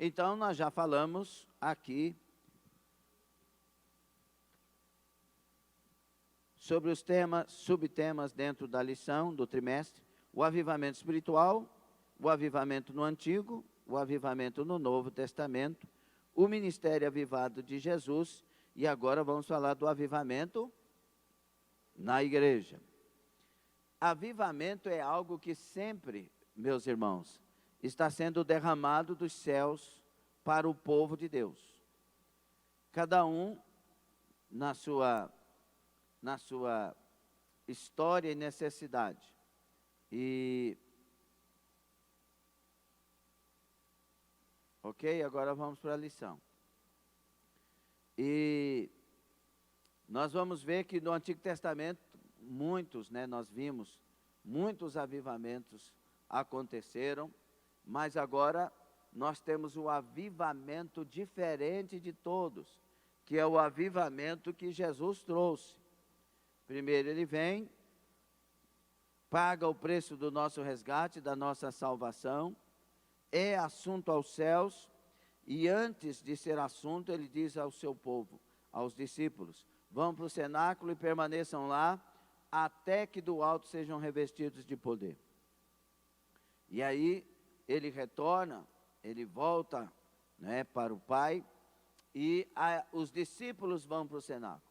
Então, nós já falamos aqui sobre os subtemas dentro da lição do trimestre: o avivamento espiritual, o avivamento no Antigo, o avivamento no Novo Testamento, o ministério avivado de Jesus, e agora vamos falar do avivamento na igreja. Avivamento é algo que sempre, meus irmãos, está sendo derramado dos céus para o povo de Deus. Cada um na sua história e necessidade. Ok? Agora vamos para a lição. E nós vamos ver que no Antigo Testamento, nós vimos, muitos avivamentos aconteceram, mas agora nós temos um avivamento diferente de todos, que é o avivamento que Jesus trouxe. Primeiro ele vem, paga o preço do nosso resgate, da nossa salvação, é assunto aos céus, e antes de ser assunto, ele diz ao seu povo, aos discípulos: vão para o cenáculo e permaneçam lá, até que do alto sejam revestidos de poder. E aí, ele retorna, ele volta, para o Pai, e os discípulos vão para o cenáculo.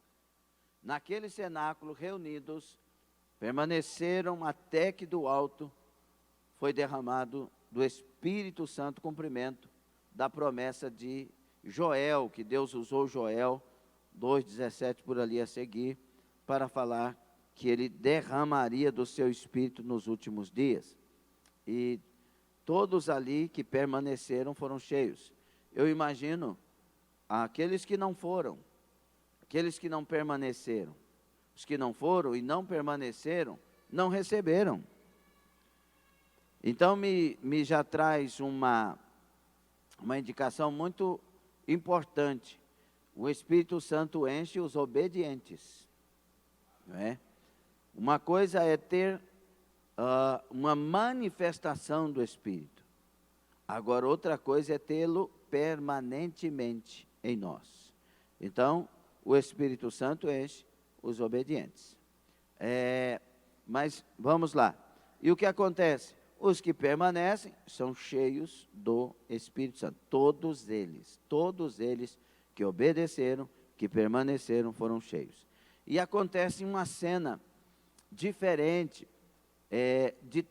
Naquele cenáculo, reunidos, permaneceram até que do alto foi derramado do Espírito Santo, cumprimento da promessa de Joel, que Deus usou Joel 2,17 por ali a seguir, para falar que ele derramaria do seu Espírito nos últimos dias. E todos ali que permaneceram foram cheios. Eu imagino aqueles que não foram, aqueles que não permaneceram. Os que não foram e não permaneceram, não receberam. Então, me já traz uma indicação muito importante. O Espírito Santo enche os obedientes. Não é? Uma coisa é ter uma manifestação do Espírito. Agora, outra coisa é tê-lo permanentemente em nós. Então, o Espírito Santo enche os obedientes. Mas, vamos lá. E o que acontece? Os que permanecem são cheios do Espírito Santo. Todos eles que obedeceram, que permaneceram, foram cheios. E acontece uma cena diferente de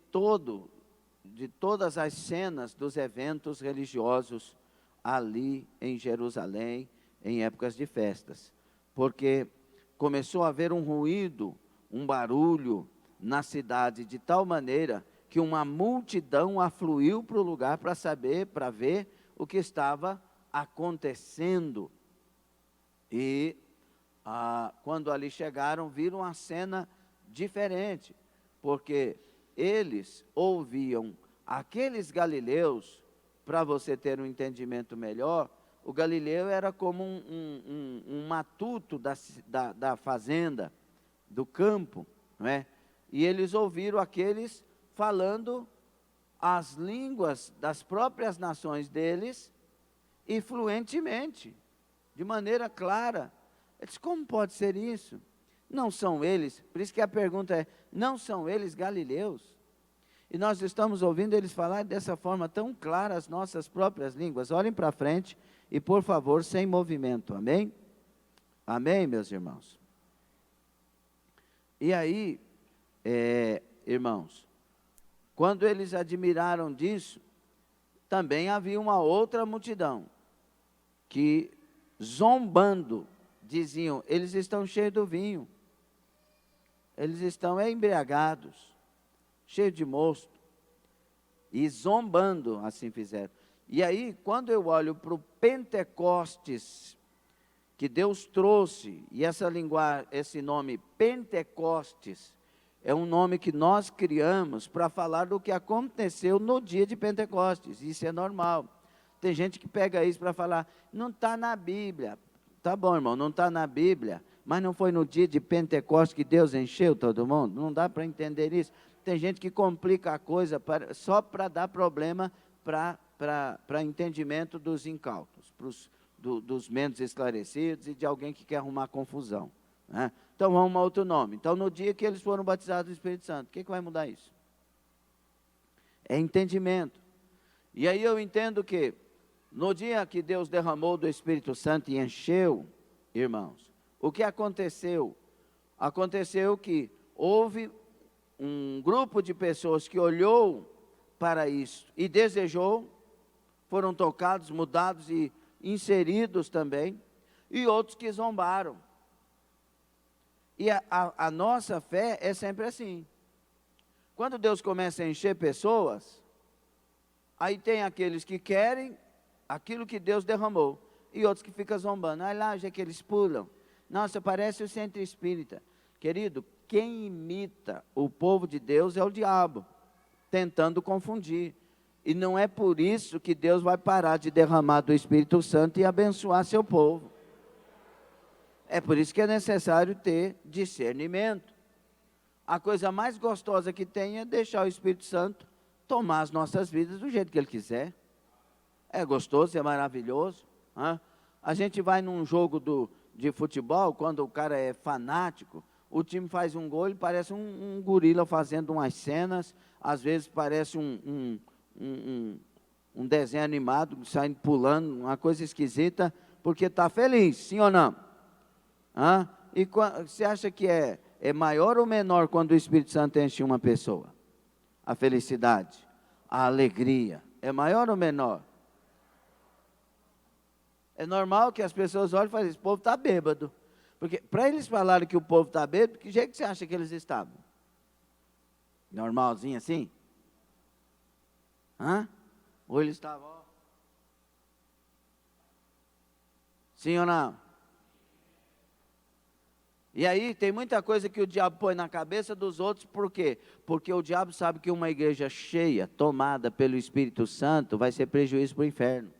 todas as cenas dos eventos religiosos ali em Jerusalém, em épocas de festas. Porque começou a haver um ruído, um barulho na cidade, de tal maneira que uma multidão afluiu para o lugar para ver o que estava acontecendo. E quando ali chegaram, viram uma cena diferente, porque eles ouviam aqueles galileus. Para você ter um entendimento melhor, o galileu era como um matuto da fazenda, do campo, não é? E eles ouviram aqueles falando as línguas das próprias nações deles, e fluentemente, de maneira clara. Eu disse: como pode ser isso? Não são eles, por isso que a pergunta é: não são eles galileus? E nós estamos ouvindo eles falar dessa forma tão clara as nossas próprias línguas. Olhem para frente e, por favor, sem movimento, amém? Amém, meus irmãos? E aí, irmãos, quando eles admiraram disso, também havia uma outra multidão, que zombando, diziam: eles estão cheios do vinho, eles estão embriagados, cheios de mosto, e zombando, assim fizeram. E aí, quando eu olho para o Pentecostes, que Deus trouxe, e esse nome Pentecostes, é um nome que nós criamos para falar do que aconteceu no dia de Pentecostes. Isso é normal. Tem gente que pega isso para falar: não está na Bíblia. Tá bom, irmão, não está na Bíblia, mas não foi no dia de Pentecostes que Deus encheu todo mundo? Não dá para entender isso. Tem gente que complica a coisa só para dar problema para para entendimento dos incautos, dos menos esclarecidos e de alguém que quer arrumar confusão, né? Então, vamos a outro nome. Então, no dia que eles foram batizados do Espírito Santo, o que vai mudar isso? É entendimento. E aí eu entendo que, no dia que Deus derramou do Espírito Santo e encheu, irmãos, o que aconteceu? Aconteceu que houve um grupo de pessoas que olhou para isso e desejou, foram tocados, mudados e inseridos também, e outros que zombaram. E a nossa fé é sempre assim. Quando Deus começa a encher pessoas, aí tem aqueles que querem aquilo que Deus derramou, e outros que ficam zombando. Olha lá, já que eles pulam. Nossa, parece o centro espírita. Querido, quem imita o povo de Deus é o diabo, tentando confundir. E não é por isso que Deus vai parar de derramar do Espírito Santo e abençoar seu povo. É por isso que é necessário ter discernimento. A coisa mais gostosa que tem é deixar o Espírito Santo tomar as nossas vidas do jeito que Ele quiser. É gostoso, é maravilhoso. Hein? A gente vai num jogo de futebol, quando o cara é fanático, o time faz um gol, ele parece um gorila fazendo umas cenas, às vezes parece um desenho animado, saindo pulando, uma coisa esquisita, porque está feliz, sim ou não? E você acha que é maior ou menor quando o Espírito Santo enche uma pessoa? A felicidade, a alegria, é maior ou menor? É normal que as pessoas olhem e falem, esse povo está bêbado. Porque para eles falarem que o povo está bêbado, que jeito que você acha que eles estavam? Normalzinho assim? Ou eles estavam, ó. Sim ou não? E aí tem muita coisa que o diabo põe na cabeça dos outros, por quê? Porque o diabo sabe que uma igreja cheia, tomada pelo Espírito Santo, vai ser prejuízo para o inferno.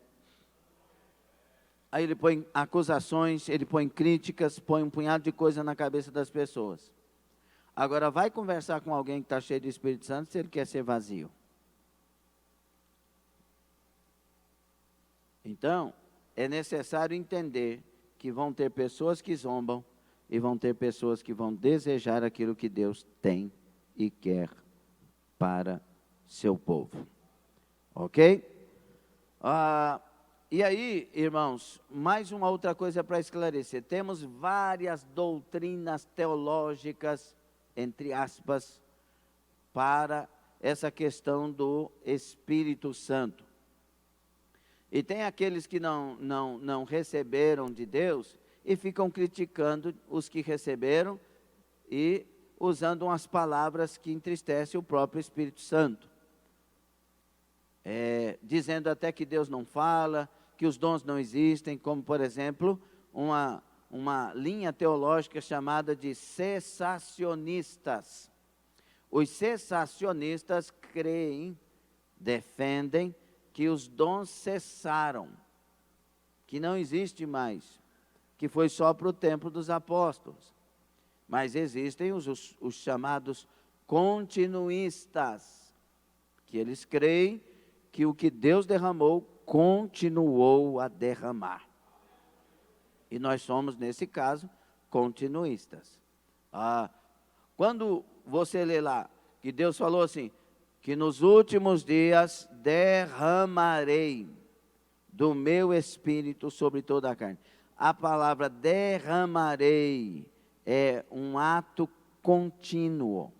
Aí ele põe acusações, ele põe críticas, põe um punhado de coisa na cabeça das pessoas. Agora vai conversar com alguém que está cheio de Espírito Santo se ele quer ser vazio. Então, é necessário entender que vão ter pessoas que zombam e vão ter pessoas que vão desejar aquilo que Deus tem e quer para seu povo. Ok? E aí, irmãos, mais uma outra coisa para esclarecer. Temos várias doutrinas teológicas, entre aspas, para essa questão do Espírito Santo. E tem aqueles que não receberam de Deus e ficam criticando os que receberam e usando umas palavras que entristecem o próprio Espírito Santo. Dizendo até que Deus não fala, que os dons não existem, como, por exemplo, uma linha teológica chamada de cessacionistas. Os cessacionistas creem, defendem que os dons cessaram, que não existe mais, que foi só para o tempo dos apóstolos. Mas existem os chamados continuistas, que eles creem que o que Deus derramou, continuou a derramar. E nós somos, nesse caso, continuistas. Quando você lê lá, que Deus falou assim, que nos últimos dias derramarei do meu Espírito sobre toda a carne. A palavra derramarei é um ato contínuo.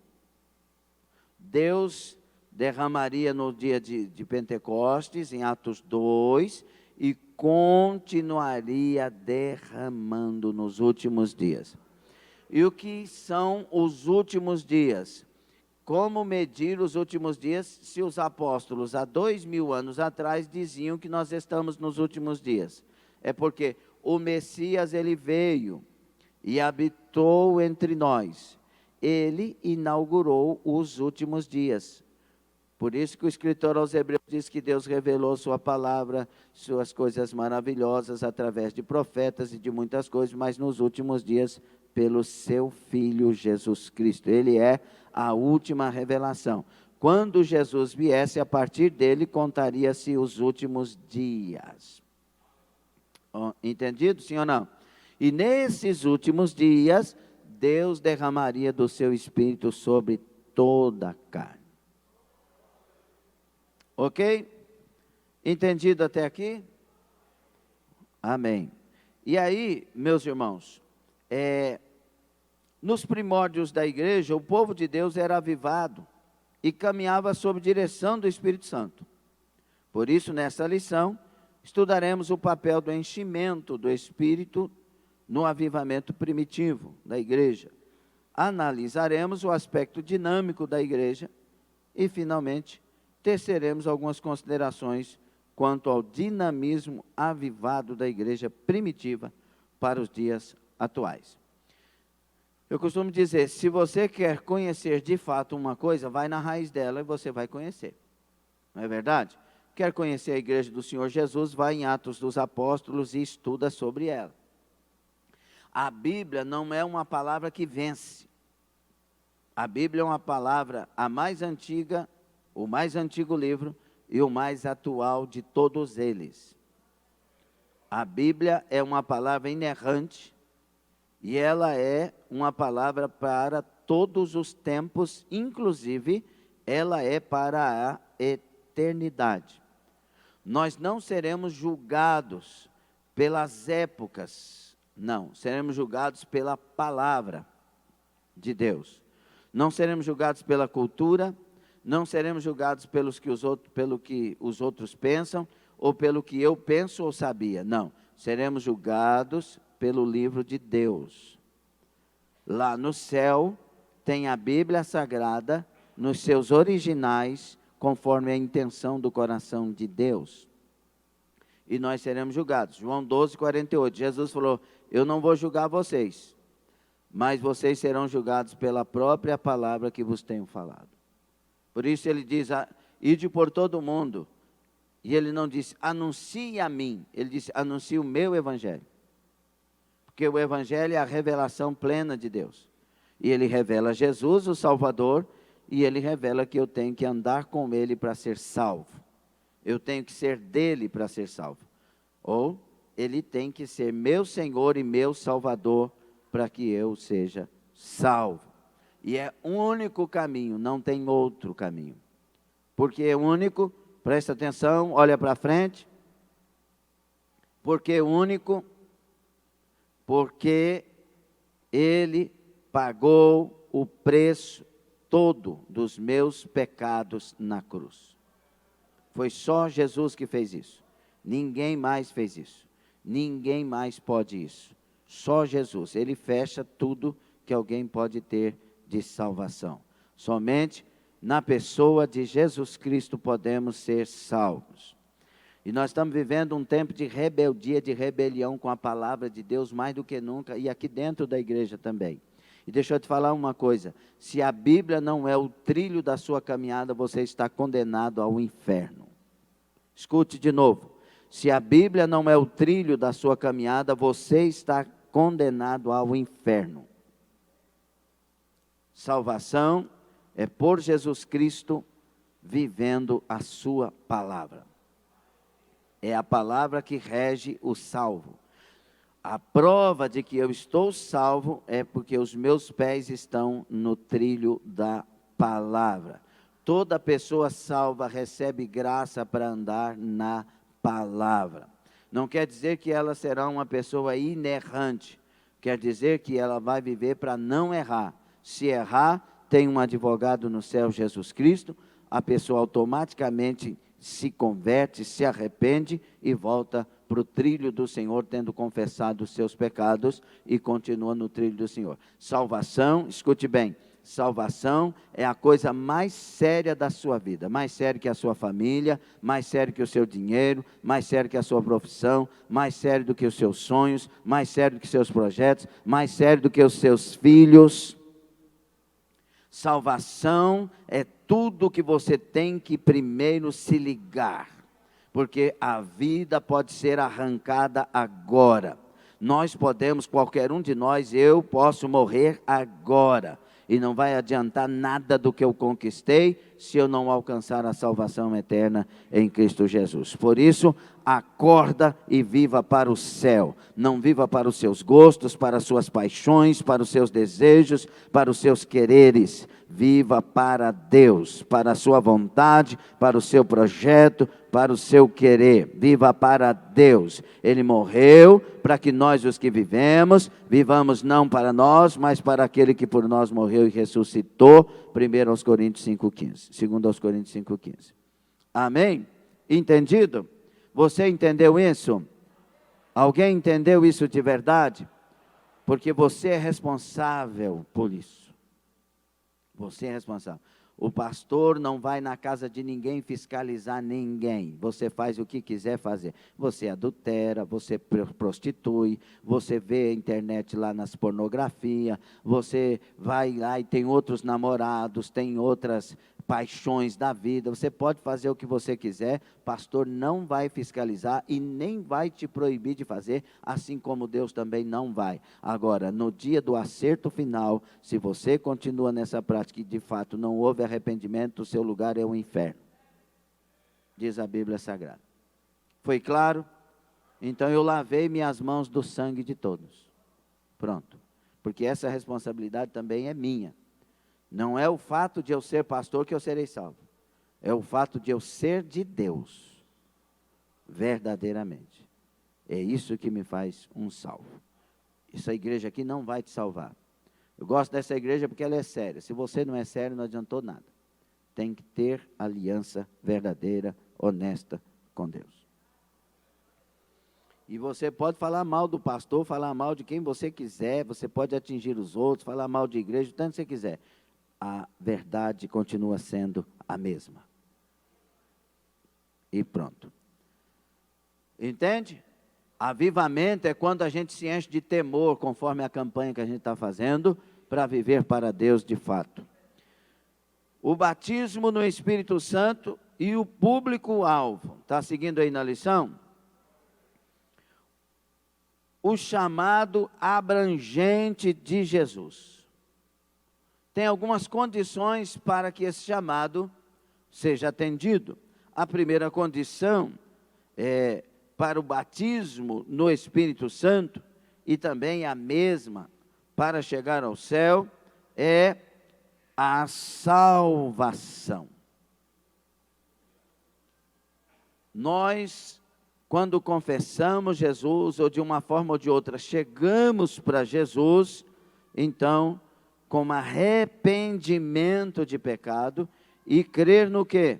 Deus derramaria no dia de Pentecostes, em Atos 2, e continuaria derramando nos últimos dias. E o que são os últimos dias? Como medir os últimos dias se os apóstolos há 2000 anos atrás diziam que nós estamos nos últimos dias? É porque o Messias, ele veio e habitou entre nós. Ele inaugurou os últimos dias. Por isso que o escritor aos Hebreus diz que Deus revelou sua palavra, suas coisas maravilhosas através de profetas e de muitas coisas, mas nos últimos dias pelo seu Filho Jesus Cristo. Ele é a última revelação. Quando Jesus viesse, a partir dele contaria-se os últimos dias. Entendido, sim ou não? E nesses últimos dias, Deus derramaria do seu Espírito sobre toda a carne. Ok? Entendido até aqui? Amém. E aí, meus irmãos, nos primórdios da igreja, o povo de Deus era avivado e caminhava sob direção do Espírito Santo. Por isso, nessa lição, estudaremos o papel do enchimento do Espírito no avivamento primitivo da igreja. Analisaremos o aspecto dinâmico da igreja e, finalmente, teceremos algumas considerações quanto ao dinamismo avivado da igreja primitiva para os dias atuais. Eu costumo dizer, se você quer conhecer de fato uma coisa, vai na raiz dela e você vai conhecer. Não é verdade? Quer conhecer a igreja do Senhor Jesus, vai em Atos dos Apóstolos e estuda sobre ela. A Bíblia não é uma palavra que vence. A Bíblia é uma palavra a mais antiga, o mais antigo livro e o mais atual de todos eles. A Bíblia é uma palavra inerrante e ela é uma palavra para todos os tempos, inclusive ela é para a eternidade. Nós não seremos julgados pelas épocas, não, seremos julgados pela palavra de Deus. Não seremos julgados pela cultura, não seremos julgados pelo que os outros pensam, ou pelo que eu penso ou sabia. Não, seremos julgados pelo livro de Deus. Lá no céu tem a Bíblia Sagrada, nos seus originais, conforme a intenção do coração de Deus. E nós seremos julgados. João 12, 48, Jesus falou, eu não vou julgar vocês, mas vocês serão julgados pela própria palavra que vos tenho falado. Por isso ele diz, ide por todo o mundo. E ele não disse, anuncie a mim. Ele disse, anuncie o meu evangelho. Porque o evangelho é a revelação plena de Deus. E ele revela Jesus, o Salvador, e ele revela que eu tenho que andar com ele para ser salvo. Eu tenho que ser dele para ser salvo. Ou ele tem que ser meu Senhor e meu Salvador para que eu seja salvo. E é o único caminho, não tem outro caminho. Porque é único, presta atenção, olha para frente. Porque é único, porque ele pagou o preço todo dos meus pecados na cruz. Foi só Jesus que fez isso. Ninguém mais fez isso. Ninguém mais pode isso. Só Jesus. Ele fecha tudo que alguém pode ter de salvação. Somente na pessoa de Jesus Cristo podemos ser salvos. E nós estamos vivendo um tempo de rebeldia, de rebelião com a palavra de Deus mais do que nunca, e aqui dentro da igreja também. E deixa eu te falar uma coisa, se a Bíblia não é o trilho da sua caminhada, você está condenado ao inferno. Escute de novo, se a Bíblia não é o trilho da sua caminhada, você está condenado ao inferno. Salvação é por Jesus Cristo vivendo a sua palavra. É a palavra que rege o salvo. A prova de que eu estou salvo é porque os meus pés estão no trilho da palavra. Toda pessoa salva recebe graça para andar na palavra. Não quer dizer que ela será uma pessoa inerrante. Quer dizer que ela vai viver para não errar. Se errar, tem um advogado no céu, Jesus Cristo. A pessoa automaticamente se converte, se arrepende e volta para o trilho do Senhor, tendo confessado os seus pecados e continua no trilho do Senhor. Salvação, escute bem, salvação é a coisa mais séria da sua vida, mais séria que a sua família, mais séria que o seu dinheiro, mais séria que a sua profissão, mais séria do que os seus sonhos, mais séria do que os seus projetos, mais séria do que os seus filhos. Salvação é tudo que você tem que primeiro se ligar, porque a vida pode ser arrancada agora. Nós podemos, qualquer um de nós, eu posso morrer agora. e não vai adiantar nada do que eu conquistei se eu não alcançar a salvação eterna em Cristo Jesus. Por isso, acorda e viva para o céu. Não viva para os seus gostos, para as suas paixões, para os seus desejos, para os seus quereres. Viva para Deus, para a sua vontade, para o seu projeto, para o seu querer. Viva para Deus. Ele morreu para que nós, os que vivemos, vivamos não para nós, mas para aquele que por nós morreu e ressuscitou. 1 aos Coríntios 5,15. 2 aos Coríntios 5,15. Amém? Entendido? Você entendeu isso? Alguém entendeu isso de verdade? Porque você é responsável por isso. Você é responsável. O pastor não vai na casa de ninguém fiscalizar ninguém. Você faz o que quiser fazer. Você adultera, você prostitui, você vê a internet lá nas pornografias, você vai lá e tem outros namorados, tem outras paixões da vida. Você pode fazer o que você quiser. Pastor não vai fiscalizar e nem vai te proibir de fazer, assim como Deus também não vai. Agora, no dia do acerto final, se você continua nessa prática e de fato não houve arrependimento, o seu lugar é o inferno. Diz a Bíblia Sagrada. Foi claro? Então eu lavei minhas mãos do sangue de todos. Pronto. Porque essa responsabilidade também é minha. Não é o fato de eu ser pastor que eu serei salvo. É o fato de eu ser de Deus. Verdadeiramente. É isso que me faz um salvo. Essa igreja aqui não vai te salvar. Eu gosto dessa igreja porque ela é séria. Se você não é sério, não adiantou nada. Tem que ter aliança verdadeira, honesta com Deus. E você pode falar mal do pastor, falar mal de quem você quiser, você pode atingir os outros, falar mal de igreja, o tanto que você quiser. A verdade continua sendo a mesma. E pronto. Entende? Avivamento é quando a gente se enche de temor, conforme a campanha que a gente está fazendo, para viver para Deus de fato. O batismo no Espírito Santo e o público-alvo. Está seguindo aí na lição? O chamado abrangente de Jesus. Tem algumas condições para que esse chamado seja atendido. A primeira condição é para o batismo no Espírito Santo, e também a mesma para chegar ao céu, é a salvação. Nós, quando confessamos Jesus, ou de uma forma ou de outra, chegamos para Jesus, então, com arrependimento de pecado, e crer no quê?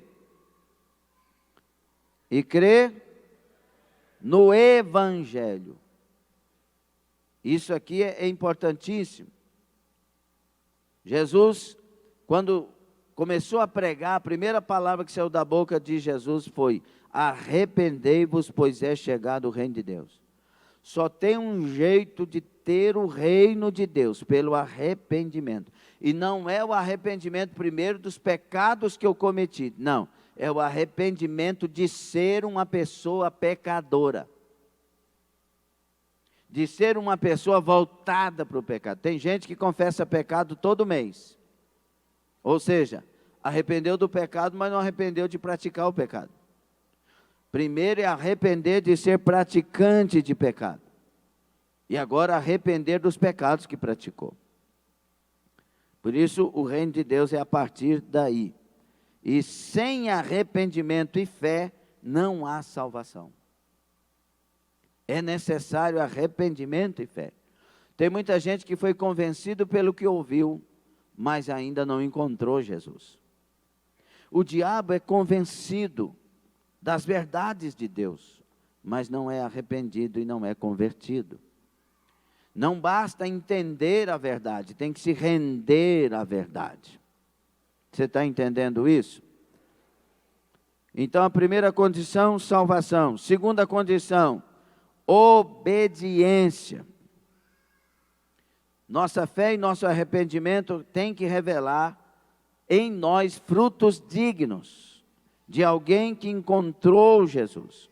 E crer no Evangelho. Isso aqui é importantíssimo. Jesus, quando começou a pregar, a primeira palavra que saiu da boca de Jesus foi: arrependei-vos, pois é chegado o reino de Deus. Só tem um jeito de ter o reino de Deus, pelo arrependimento. E não é o arrependimento primeiro dos pecados que eu cometi, não. É o arrependimento de ser uma pessoa pecadora. De ser uma pessoa voltada para o pecado. Tem gente que confessa pecado todo mês. Ou seja, arrependeu do pecado, mas não arrependeu de praticar o pecado. Primeiro é arrepender de ser praticante de pecado. E agora arrepender dos pecados que praticou. Por isso o reino de Deus é a partir daí. E sem arrependimento e fé, não há salvação. É necessário arrependimento e fé. Tem muita gente que foi convencido pelo que ouviu, mas ainda não encontrou Jesus. O diabo é convencido das verdades de Deus, mas não é arrependido e não é convertido. Não basta entender a verdade, tem que se render à verdade. Você está entendendo isso? Então, a primeira condição, salvação. Segunda condição, obediência. Nossa fé e nosso arrependimento tem que revelar em nós frutos dignos de alguém que encontrou Jesus.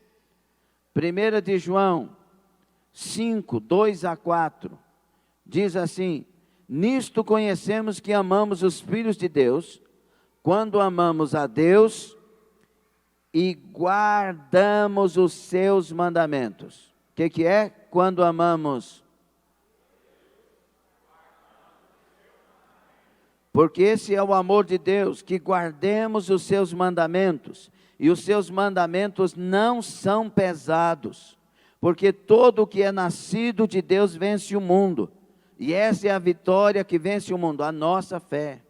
1 de João 5, 2 a 4, diz assim: Nisto conhecemos que amamos os filhos de Deus, quando amamos a Deus e guardamos os seus mandamentos. O que é? Quando amamos. Porque esse é o amor de Deus, que guardemos os seus mandamentos. E os seus mandamentos não são pesados, porque todo o que é nascido de Deus vence o mundo. E essa é a vitória que vence o mundo, a nossa fé.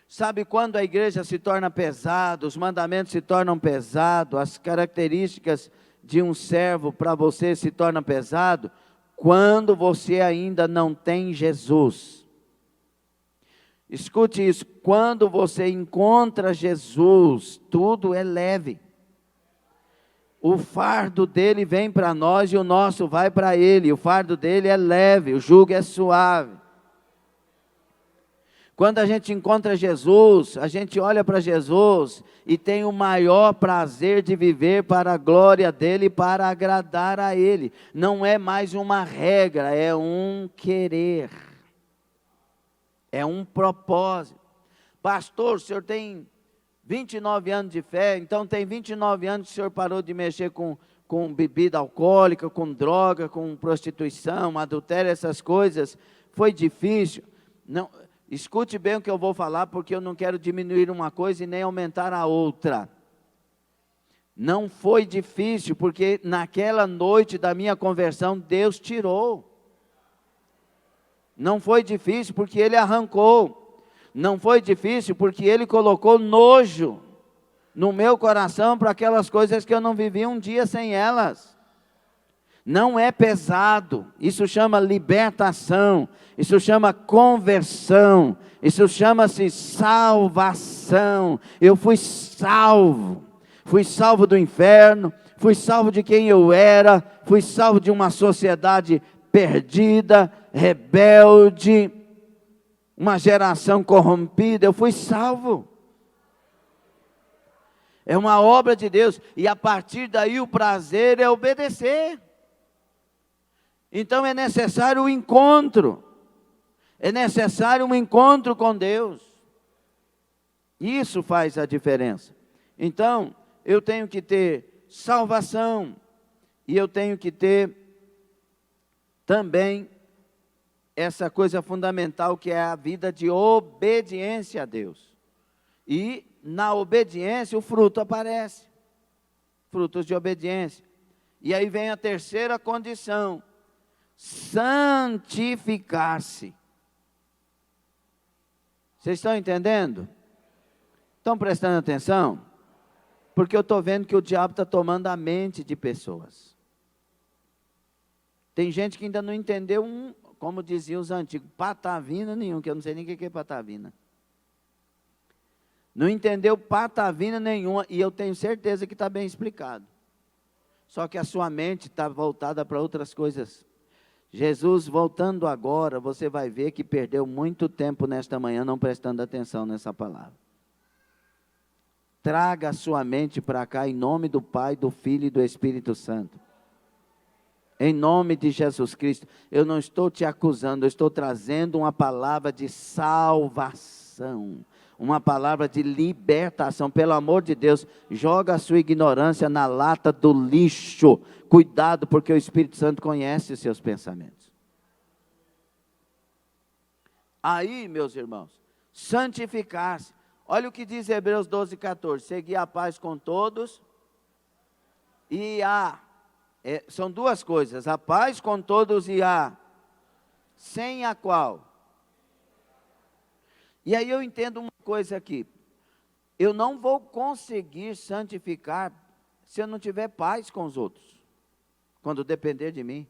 Sabe quando a igreja se torna pesada, os mandamentos se tornam pesados, as características de um servo para você se tornam pesado? Quando você ainda não tem Jesus. Escute isso, quando você encontra Jesus, tudo é leve. O fardo dele vem para nós e o nosso vai para ele. O fardo dele é leve, o jugo é suave. Quando a gente encontra Jesus, a gente olha para Jesus e tem o maior prazer de viver para a glória dele e para agradar a ele. Não é mais uma regra, é um querer. É um propósito. Pastor, o senhor tem 29 anos de fé, então tem 29 anos que o senhor parou de mexer com bebida alcoólica, com droga, com prostituição, adultério, essas coisas. Foi difícil? Não, escute bem o que eu vou falar, porque eu não quero diminuir uma coisa e nem aumentar a outra. Não foi difícil, porque naquela noite da minha conversão, Deus tirou. Não foi difícil, porque Ele arrancou. Não foi difícil, porque Ele colocou nojo no meu coração para aquelas coisas que eu não vivia um dia sem elas. Não é pesado, isso chama libertação, isso chama conversão, isso chama-se salvação. Eu fui salvo do inferno, fui salvo de quem eu era, fui salvo de uma sociedade perdida, rebelde, uma geração corrompida. Eu fui salvo. É uma obra de Deus, e a partir daí o prazer é obedecer. Então é necessário o encontro, é necessário um encontro com Deus. Isso faz a diferença. Então, eu tenho que ter salvação, e eu tenho que ter também essa coisa fundamental que é a vida de obediência a Deus. E na obediência o fruto aparece. Frutos de obediência. E aí vem a terceira condição: santificar-se. Vocês estão entendendo? Estão prestando atenção? Porque eu estou vendo que o diabo está tomando a mente de pessoas. Tem gente que ainda não entendeu como diziam os antigos, patavina nenhum, que eu não sei nem o que é patavina. Não entendeu patavina nenhuma, e eu tenho certeza que está bem explicado. Só que a sua mente está voltada para outras coisas. Jesus, voltando agora, você vai ver que perdeu muito tempo nesta manhã não prestando atenção nessa palavra. Traga a sua mente para cá em nome do Pai, do Filho e do Espírito Santo. Em nome de Jesus Cristo, eu não estou te acusando, eu estou trazendo uma palavra de salvação, uma palavra de libertação. Pelo amor de Deus, joga a sua ignorância na lata do lixo. Cuidado, porque o Espírito Santo conhece os seus pensamentos. Aí, meus irmãos, santificar-se. Olha o que diz Hebreus 12:14. Seguir a paz com todos e são duas coisas, a paz com todos e sem a qual. E aí eu entendo uma coisa aqui, eu não vou conseguir santificar se eu não tiver paz com os outros, quando depender de mim.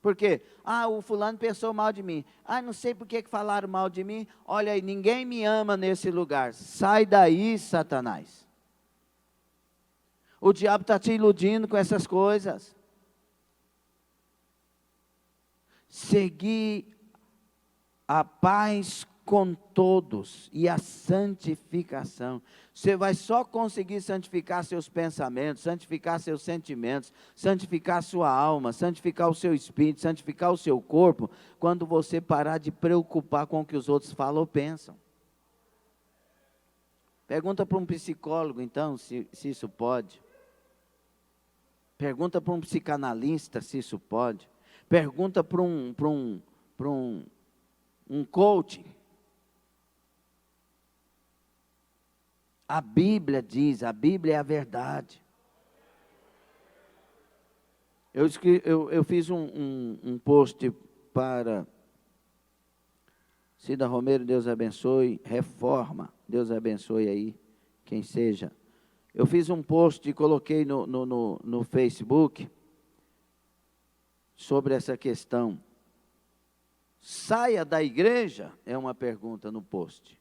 Por quê? O fulano pensou mal de mim, não sei por que falaram mal de mim, olha aí, ninguém me ama nesse lugar. Sai daí, Satanás. O diabo está te iludindo com essas coisas. Seguir a paz com todos, e a santificação. Você vai só conseguir santificar seus pensamentos, santificar seus sentimentos, santificar sua alma, santificar o seu espírito, santificar o seu corpo, quando você parar de preocupar com o que os outros falam ou pensam. Pergunta para um psicólogo, então, se isso pode. Pergunta para um psicanalista se isso pode. Pergunta para um coach. A Bíblia diz, a Bíblia é a verdade. Eu fiz um post para Cida Romero, Deus abençoe, Reforma, Deus abençoe aí, quem seja. Eu fiz um post e coloquei no Facebook sobre essa questão. Saia da igreja? É uma pergunta no post.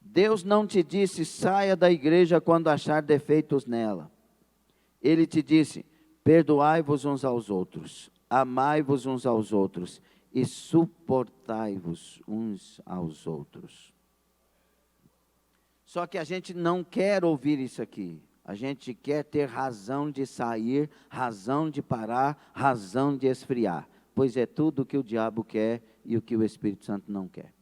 Deus não te disse, saia da igreja quando achar defeitos nela. Ele te disse, perdoai-vos uns aos outros, amai-vos uns aos outros e suportai-vos uns aos outros. Só que a gente não quer ouvir isso aqui. A gente quer ter razão de sair, razão de parar, razão de esfriar. Pois é tudo o que o diabo quer e o que o Espírito Santo não quer.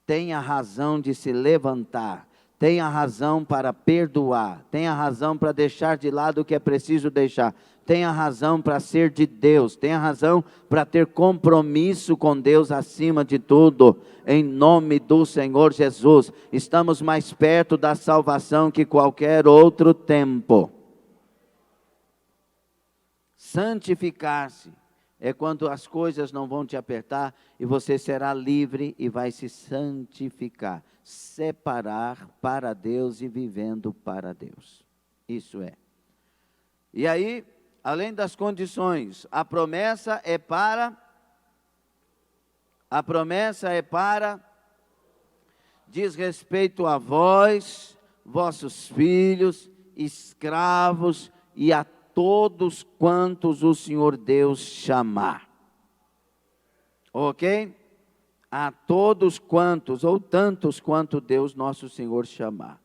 Tenha razão de se levantar, tenha razão para perdoar, tenha razão para deixar de lado o que é preciso deixar, tenha razão para ser de Deus, tenha razão para ter compromisso com Deus acima de tudo, em nome do Senhor Jesus. Estamos mais perto da salvação que qualquer outro tempo. Santificar-se é quando as coisas não vão te apertar e você será livre e vai se santificar, separar para Deus e vivendo para Deus. Isso é. E aí, além das condições, a promessa é para, diz respeito a vós, vossos filhos, escravos e a todos quantos o Senhor Deus chamar. Ok? A todos quantos, ou tantos quanto Deus nosso Senhor chamar.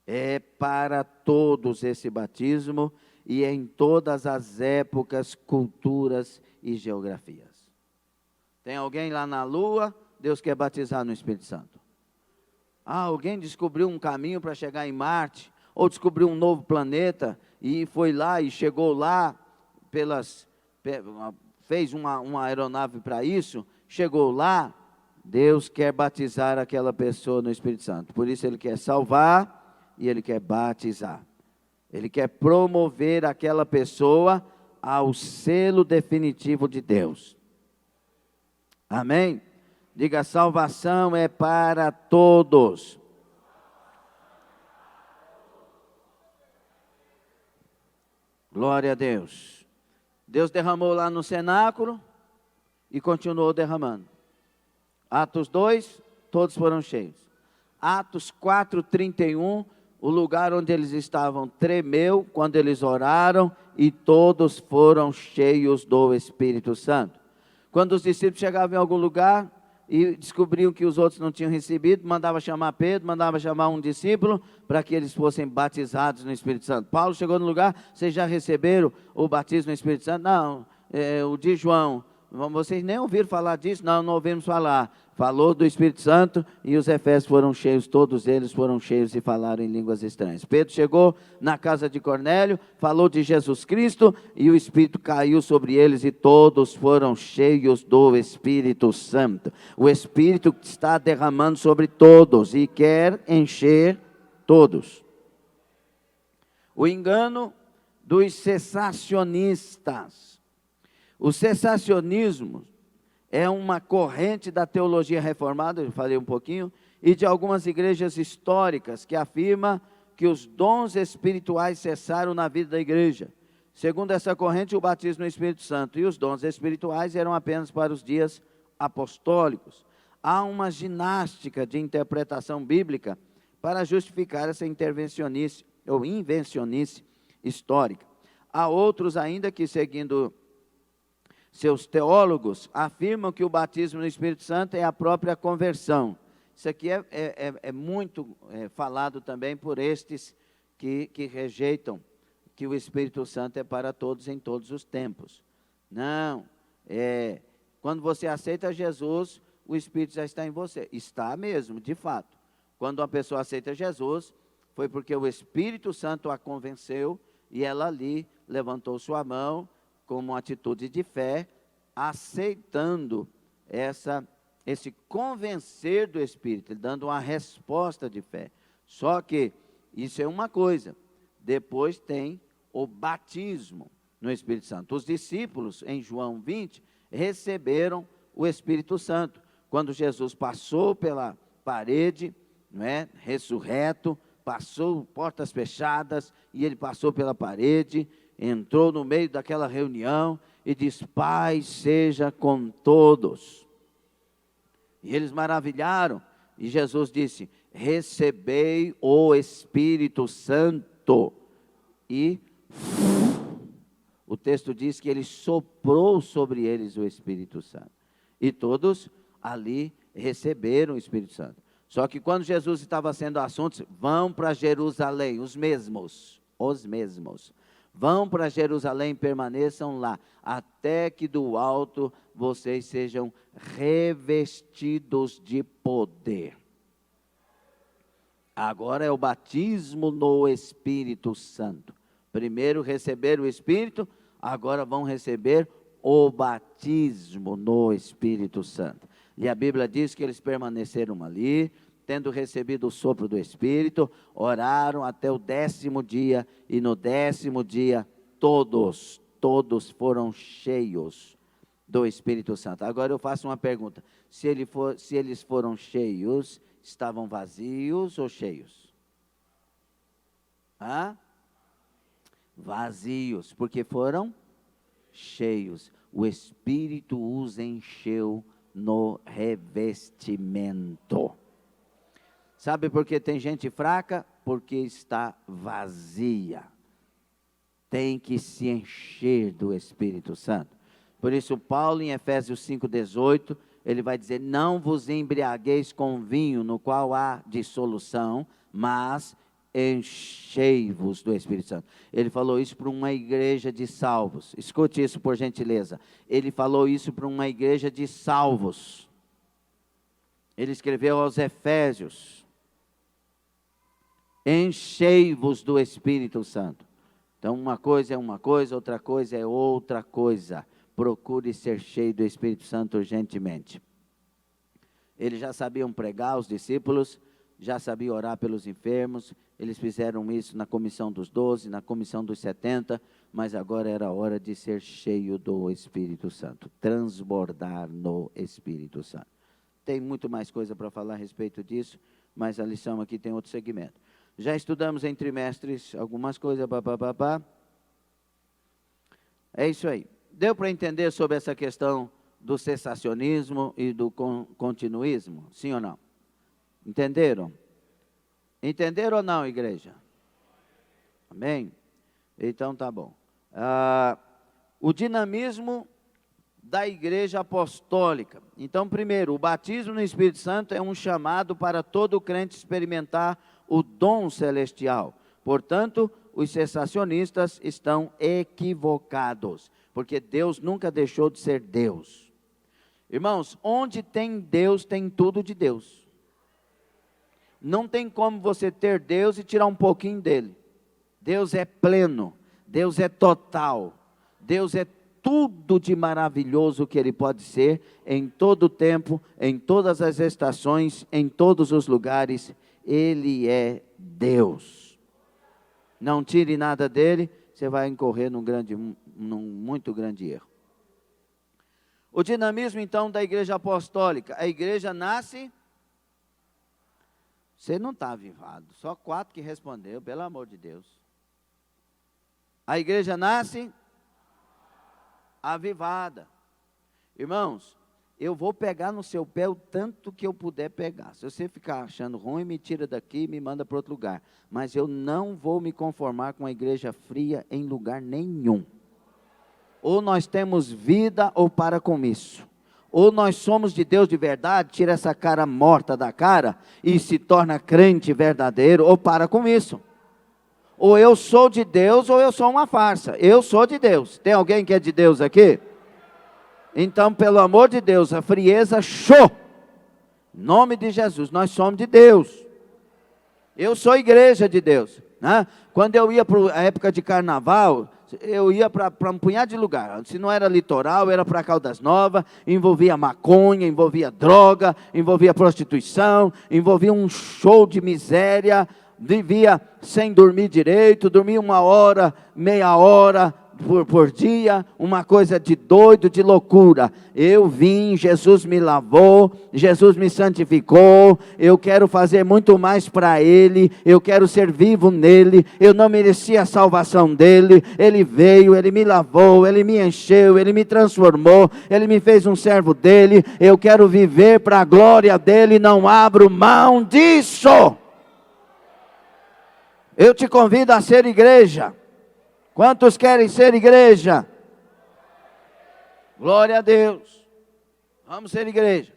É para todos esse batismo e em todas as épocas, culturas e geografias. Tem alguém lá na Lua, Deus quer batizar no Espírito Santo. Alguém descobriu um caminho para chegar em Marte, ou descobriu um novo planeta, e foi lá e chegou lá, fez uma aeronave para isso, chegou lá, Deus quer batizar aquela pessoa no Espírito Santo. Por isso Ele quer salvar e Ele quer batizar. Ele quer promover aquela pessoa ao selo definitivo de Deus. Amém? Diga, salvação é para todos. Glória a Deus. Deus derramou lá no cenáculo e continuou derramando. Atos 2, todos foram cheios. Atos 4:31, o lugar onde eles estavam tremeu quando eles oraram e todos foram cheios do Espírito Santo. Quando os discípulos chegavam em algum lugar e descobriam que os outros não tinham recebido, mandava chamar Pedro, mandava chamar um discípulo para que eles fossem batizados no Espírito Santo. Paulo chegou no lugar, vocês já receberam o batismo no Espírito Santo? Não, o de João. Vocês nem ouviram falar disso? Não ouvimos falar. Falou do Espírito Santo e os efésios foram cheios, todos eles foram cheios e falaram em línguas estranhas. Pedro chegou na casa de Cornélio, falou de Jesus Cristo e o Espírito caiu sobre eles e todos foram cheios do Espírito Santo. O Espírito está derramando sobre todos e quer encher todos. O engano dos cessacionistas. O cessacionismo é uma corrente da teologia reformada, eu falei um pouquinho, e de algumas igrejas históricas que afirma que os dons espirituais cessaram na vida da igreja. Segundo essa corrente, o batismo no Espírito Santo e os dons espirituais eram apenas para os dias apostólicos. Há uma ginástica de interpretação bíblica para justificar essa intervencionice ou invencionice histórica. Há outros ainda que, seguindo Seus teólogos afirmam que o batismo no Espírito Santo é a própria conversão. Isso aqui é muito falado também por estes que rejeitam que o Espírito Santo é para todos em todos os tempos. Não, quando você aceita Jesus, o Espírito já está em você. Está mesmo, de fato. Quando uma pessoa aceita Jesus, foi porque o Espírito Santo a convenceu e ela ali levantou sua mão como uma atitude de fé, aceitando esse convencer do Espírito, dando uma resposta de fé. Só que isso é uma coisa, depois tem o batismo no Espírito Santo. Os discípulos, em João 20, receberam o Espírito Santo. Quando Jesus passou pela parede, não é? Ressurreto, passou portas fechadas, e ele passou pela parede, entrou no meio daquela reunião e diz: Pai seja com todos. E eles maravilharam, e Jesus disse: recebei o Espírito Santo. E o texto diz que ele soprou sobre eles o Espírito Santo. E todos ali receberam o Espírito Santo. Só que quando Jesus estava sendo assunto, vão para Jerusalém, os mesmos. Vão para Jerusalém, permaneçam lá, até que do alto vocês sejam revestidos de poder. Agora é o batismo no Espírito Santo. Primeiro receberam o Espírito, agora vão receber o batismo no Espírito Santo. E a Bíblia diz que eles permaneceram ali, tendo recebido o sopro do Espírito, oraram até o 10º dia, e no 10º dia todos foram cheios do Espírito Santo. Agora eu faço uma pergunta: se eles foram cheios, estavam vazios ou cheios? Vazios, porque foram cheios. O Espírito os encheu no revestimento. Sabe por que tem gente fraca? Porque está vazia. Tem que se encher do Espírito Santo. Por isso Paulo, em Efésios 5,18, ele vai dizer: não vos embriagueis com vinho, no qual há dissolução, mas enchei-vos do Espírito Santo. Ele falou isso para uma igreja de salvos. Escute isso, por gentileza. Ele falou isso para uma igreja de salvos. Ele escreveu aos Efésios: enchei-vos do Espírito Santo. Então uma coisa é uma coisa, outra coisa é outra coisa. Procure ser cheio do Espírito Santo urgentemente. Eles já sabiam pregar, os discípulos, já sabiam orar pelos enfermos. Eles fizeram isso na comissão dos 12, na comissão dos 70, mas agora era a hora de ser cheio do Espírito Santo, transbordar no Espírito Santo. Tem muito mais coisa para falar a respeito disso, mas a lição aqui tem outro segmento. Já estudamos em trimestres algumas coisas, É isso aí. Deu para entender sobre essa questão do cessacionismo e do continuismo? Sim ou não? Entenderam? Entenderam ou não, igreja? Amém? Então tá bom. O dinamismo da igreja apostólica. Então, primeiro, o batismo no Espírito Santo é um chamado para todo crente experimentar o dom celestial. Portanto, os cessacionistas estão equivocados, porque Deus nunca deixou de ser Deus. Irmãos, onde tem Deus, tem tudo de Deus. Não tem como você ter Deus e tirar um pouquinho dele. Deus é pleno, Deus é total, Deus é tudo de maravilhoso que Ele pode ser, em todo o tempo, em todas as estações, em todos os lugares. Ele é Deus. Não tire nada dele, você vai incorrer num muito grande erro. O dinamismo, então, da igreja apostólica. A igreja nasce... Você não está avivado, só 4 que respondeu, pelo amor de Deus. A igreja nasce avivada. Irmãos, eu vou pegar no seu pé o tanto que eu puder pegar. Se você ficar achando ruim, me tira daqui e me manda para outro lugar. Mas eu não vou me conformar com a igreja fria em lugar nenhum. Ou nós temos vida ou para com isso. Ou nós somos de Deus de verdade, tira essa cara morta da cara e se torna crente verdadeiro, ou para com isso. Ou eu sou de Deus ou eu sou uma farsa. Eu sou de Deus. Tem alguém que é de Deus aqui? Então, pelo amor de Deus, a frieza, show! Em nome de Jesus, nós somos de Deus. Eu sou igreja de Deus, né? Quando eu ia para a época de carnaval, eu ia para um punhado de lugar. Se não era litoral, era para Caldas Novas, envolvia maconha, envolvia droga, envolvia prostituição, envolvia um show de miséria, vivia sem dormir direito, dormia 1 hora, meia hora por dia, uma coisa de doido, de loucura. Eu vim, Jesus me lavou, Jesus me santificou, eu quero fazer muito mais para Ele, eu quero ser vivo nele, eu não merecia a salvação dele, Ele veio, Ele me lavou, Ele me encheu, Ele me transformou, Ele me fez um servo dele, eu quero viver para a glória dele, não abro mão disso. Eu te convido a ser igreja. Quantos querem ser igreja? Glória a Deus. Vamos ser igreja.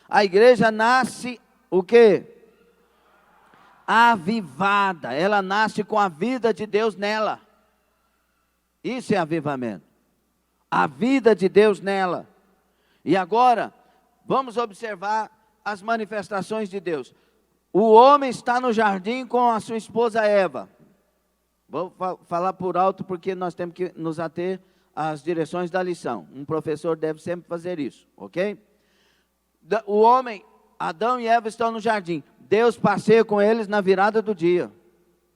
A igreja nasce o quê? Avivada. Ela nasce com a vida de Deus nela. Isso é avivamento. A vida de Deus nela. E agora, vamos observar as manifestações de Deus. O homem está no jardim com a sua esposa Eva. Vou falar por alto porque nós temos que nos ater às direções da lição. Um professor deve sempre fazer isso, ok? O homem, Adão e Eva estão no jardim. Deus passeia com eles na virada do dia.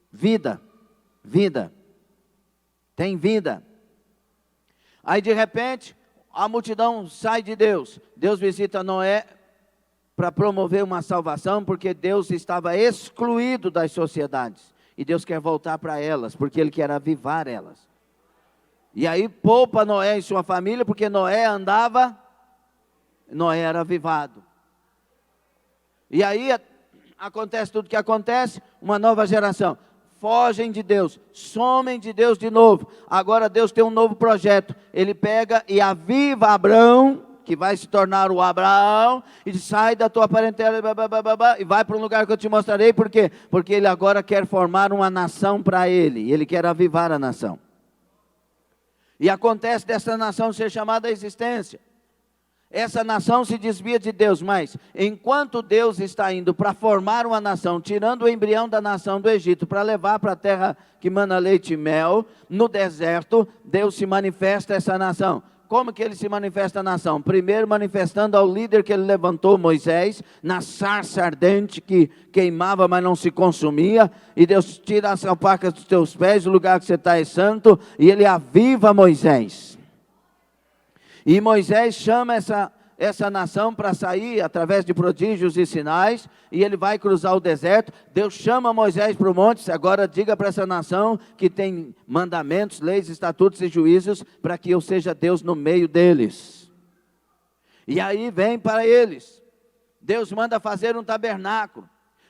Vida, vida, tem vida. Aí de repente, a multidão sai de Deus. Deus visita Noé para promover uma salvação, porque Deus estava excluído das sociedades. E Deus quer voltar para elas, porque Ele quer avivar elas. E aí poupa Noé e sua família, porque Noé era avivado. E aí acontece tudo o que acontece, uma nova geração. Fogem de Deus, somem de Deus de novo. Agora Deus tem um novo projeto. Ele pega e aviva Abraão, que vai se tornar o Abraão, e sai da tua parentela, e vai para um lugar que eu te mostrarei. Por quê? Porque ele agora quer formar uma nação para ele, ele quer avivar a nação. E acontece dessa nação ser chamada à existência. Essa nação se desvia de Deus, mas enquanto Deus está indo para formar uma nação, tirando o embrião da nação do Egito, para levar para a terra que mana leite e mel, no deserto, Deus se manifesta a essa nação. Como que ele se manifesta à nação? Primeiro manifestando ao líder que ele levantou, Moisés, na sarça ardente que queimava, mas não se consumia. E Deus tira as alpacas dos teus pés, o lugar que você está é santo, e ele aviva Moisés. E Moisés chama essa nação para sair através de prodígios e sinais, e ele vai cruzar o deserto. Deus chama Moisés para o monte, agora diga para essa nação que tem mandamentos, leis, estatutos e juízos, para que eu seja Deus no meio deles. E aí vem para eles, Deus manda fazer um tabernáculo.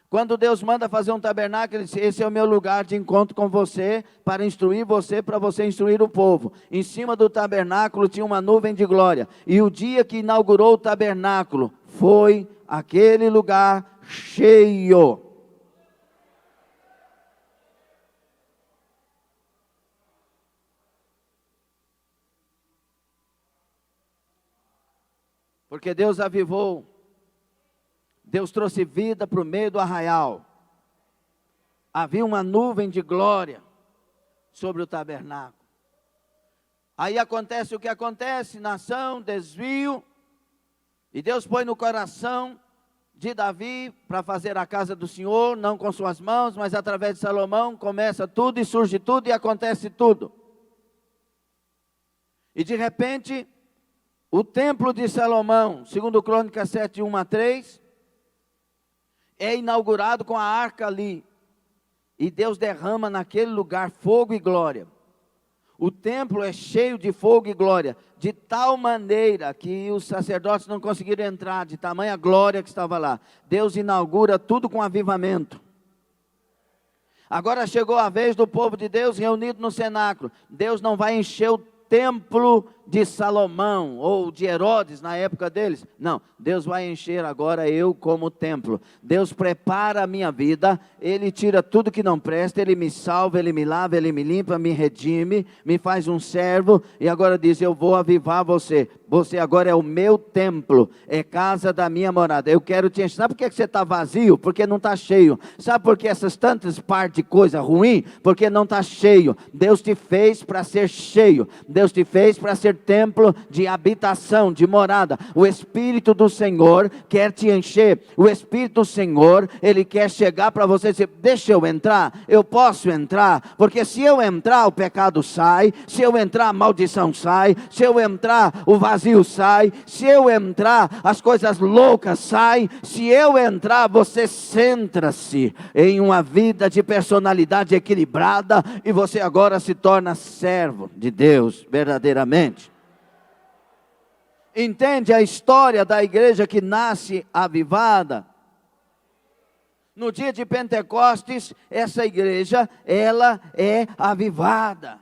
Quando Deus manda fazer um tabernáculo, Ele diz: esse é o meu lugar de encontro com você, para instruir você, para você instruir o povo. Em cima do tabernáculo tinha uma nuvem de glória. E o dia que inaugurou o tabernáculo, foi aquele lugar cheio. Porque Deus avivou. Deus trouxe vida para o meio do arraial. Havia uma nuvem de glória sobre o tabernáculo. Aí acontece o que acontece, nação, desvio. E Deus põe no coração de Davi para fazer a casa do Senhor, não com suas mãos, mas através de Salomão, começa tudo e surge tudo e acontece tudo. E de repente, o templo de Salomão, segundo Crônicas 7, 1-3, é inaugurado com a arca ali. E Deus derrama naquele lugar fogo e glória. O templo é cheio de fogo e glória, de tal maneira que os sacerdotes não conseguiram entrar, de tamanha glória que estava lá. Deus inaugura tudo com avivamento. Agora chegou a vez do povo de Deus reunido no cenáculo. Deus não vai encher o templo de Salomão ou de Herodes na época deles. Não, Deus vai encher agora eu como templo. Deus prepara a minha vida, Ele tira tudo que não presta, Ele me salva, Ele me lava, Ele me limpa, me redime, me faz um servo, e agora diz, eu vou avivar você. Você agora é o meu templo, é casa da minha morada. Eu quero te encher. Sabe por que você está vazio? Porque não está cheio. Sabe por que essas tantas partes de coisa ruim? Porque não está cheio. Deus te fez para ser cheio. Deus te fez para ser templo de habitação, de morada. O Espírito do Senhor quer te encher. O Espírito do Senhor, Ele quer chegar para você e dizer, deixa eu entrar, eu posso entrar, porque se eu entrar o pecado sai, se eu entrar a maldição sai, se eu entrar o vazio sai, se eu entrar as coisas loucas saem, se eu entrar você centra-se em uma vida de personalidade equilibrada e você agora se torna servo de Deus verdadeiramente. Entende a história da igreja que nasce avivada? No dia de Pentecostes, essa igreja, ela é avivada.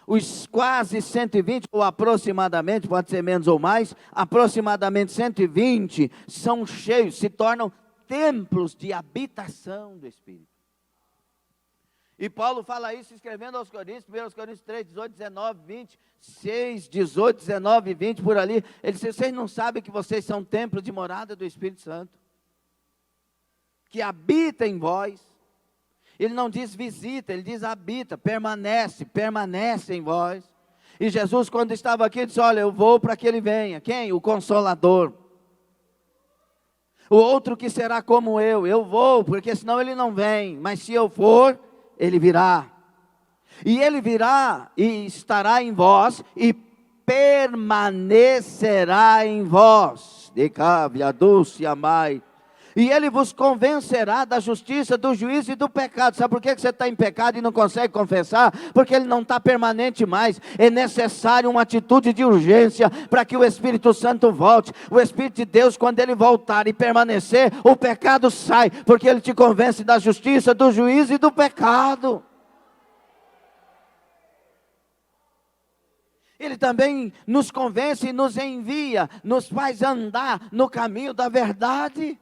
Os quase 120, ou aproximadamente, pode ser menos ou mais, aproximadamente 120, são cheios, se tornam templos de habitação do Espírito. E Paulo fala isso escrevendo aos Coríntios, 1 Coríntios 3, 18, 19, 20, 6, 18, 19 e 20, por ali. Ele diz, vocês não sabem que vocês são templo de morada do Espírito Santo? Que habita em vós. Ele não diz visita, ele diz habita, permanece em vós. E Jesus, quando estava aqui, disse, olha, eu vou para que ele venha. Quem? O Consolador. O outro que será como eu vou, porque senão ele não vem. Mas se eu for, ele virá. E ele virá e estará em vós e permanecerá em vós. De cavia, dulce, amai. E ele vos convencerá da justiça, do juízo e do pecado. Sabe por que você está em pecado e não consegue confessar? Porque ele não está permanente mais. É necessário uma atitude de urgência para que o Espírito Santo volte. O Espírito de Deus, quando ele voltar e permanecer, o pecado sai, porque ele te convence da justiça, do juízo e do pecado. Ele também nos convence e nos envia, nos faz andar no caminho da verdade.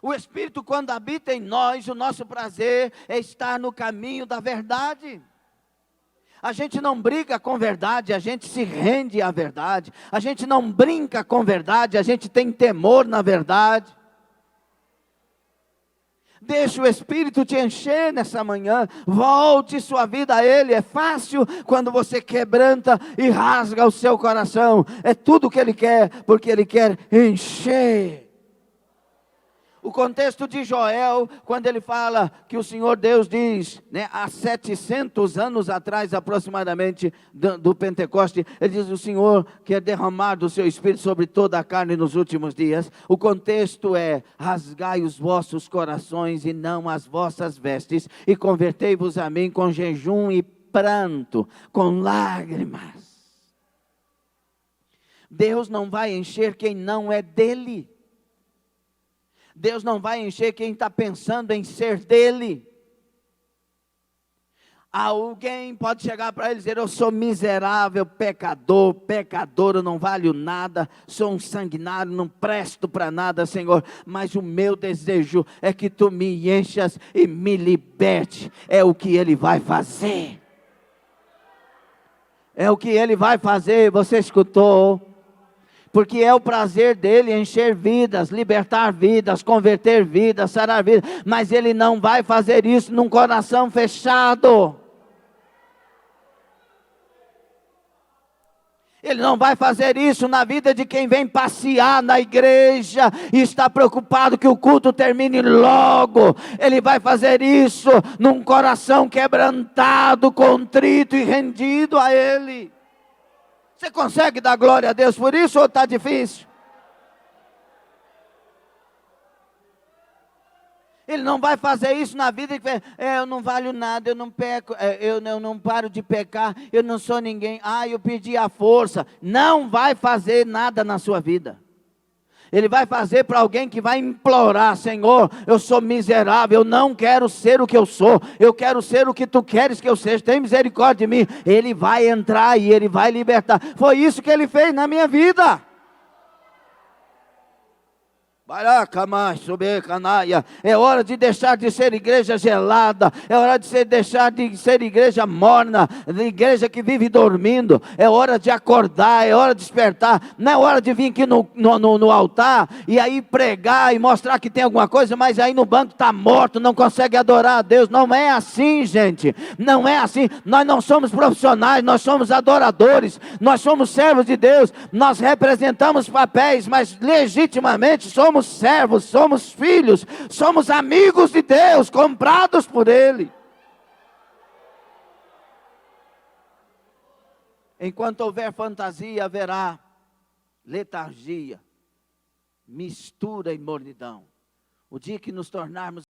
O Espírito, quando habita em nós, o nosso prazer é estar no caminho da verdade. A gente não briga com verdade, a gente se rende à verdade. A gente não brinca com verdade, a gente tem temor na verdade. Deixa o Espírito te encher nessa manhã, volte sua vida a Ele. É fácil quando você quebranta e rasga o seu coração. É tudo o que Ele quer, porque Ele quer encher. O contexto de Joel, quando ele fala que o Senhor Deus diz, né, há 700 anos atrás aproximadamente do Pentecoste, ele diz, o Senhor quer derramar do seu Espírito sobre toda a carne nos últimos dias. O contexto é, rasgai os vossos corações e não as vossas vestes, e convertei-vos a mim com jejum e pranto, com lágrimas. Deus não vai encher quem não é dele. Deus não vai encher quem está pensando em ser dele. Alguém pode chegar para ele e dizer, eu sou miserável, pecador, eu não valho nada, sou um sanguinário, não presto para nada, Senhor, mas o meu desejo é que tu me enchas e me liberte. É o que ele vai fazer. É o que ele vai fazer, você escutou? Porque é o prazer dele encher vidas, libertar vidas, converter vidas, sarar vidas. Mas ele não vai fazer isso num coração fechado. Ele não vai fazer isso na vida de quem vem passear na igreja e está preocupado que o culto termine logo. Ele vai fazer isso num coração quebrantado, contrito e rendido a Ele. Você consegue dar glória a Deus por isso ou está difícil? Ele não vai fazer isso na vida que eu não valho nada, eu não peco, eu não paro de pecar, eu não sou ninguém, eu perdi a força. Não vai fazer nada na sua vida. Ele vai fazer para alguém que vai implorar: Senhor, eu sou miserável, eu não quero ser o que eu sou, eu quero ser o que tu queres que eu seja, tem misericórdia de mim. Ele vai entrar e ele vai libertar. Foi isso que ele fez na minha vida. É hora de deixar de ser igreja gelada, é hora de deixar de ser igreja morna, igreja que vive dormindo. É hora de acordar, é hora de despertar. Não é hora de vir aqui no altar e aí pregar e mostrar que tem alguma coisa, mas aí no banco está morto, não consegue adorar a Deus. Não é assim, gente, não é assim. Nós não somos profissionais, nós somos adoradores, nós somos servos de Deus, nós representamos papéis, mas legitimamente somos servos, somos filhos, somos amigos de Deus, comprados por Ele. Enquanto houver fantasia, haverá letargia, mistura e mornidão. O dia que nos tornarmos